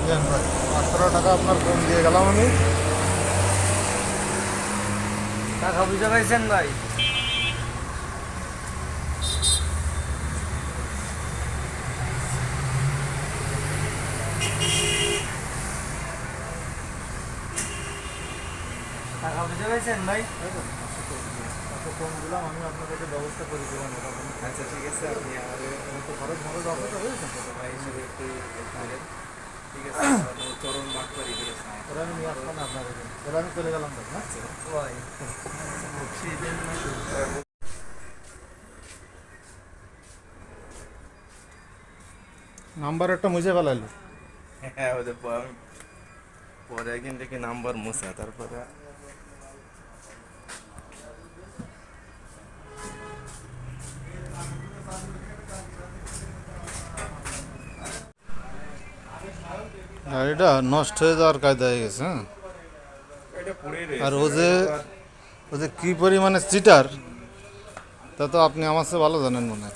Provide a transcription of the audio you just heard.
দেন ভাই 15 টাকা আপনার কম দিয়ে গেলাম আমি। টাকা বুঝে পাইছেন ভাই? টাকা বুঝে পাইছেন ভাই? এত কম দিলাম আমি, আপনাদেরকে ব্যবস্থা করে দেবেন। আচ্ছা ঠিক আছে, আপনি আমাদের তো খরচ মরচ আপনাদের হয়েছে তো ভাই হিসেবে একটু করেন। ঠিক আছে, চরম বাট করে দিয়েছে। ওরা আমি নিয়ে আসলাম না আপনার এখানে, তাহলে আমি চলে গেলাম তো না। ভাই নাম্বার একটা মুছে ফেলাইলো। হ্যাঁ ওদের আমি পরে একদিন দেখি নাম্বার মুছা, তারপরে গাড়িটা নষ্ট হয়ে যাওয়ার কায়দা হয়ে গেছে। হ্যাঁ, এটা পড়েই আর রয়েছে। ও যে কী পরিমাণে চিটার তা তো আপনি আমার চেয়ে ভালো জানেন মনে হয়।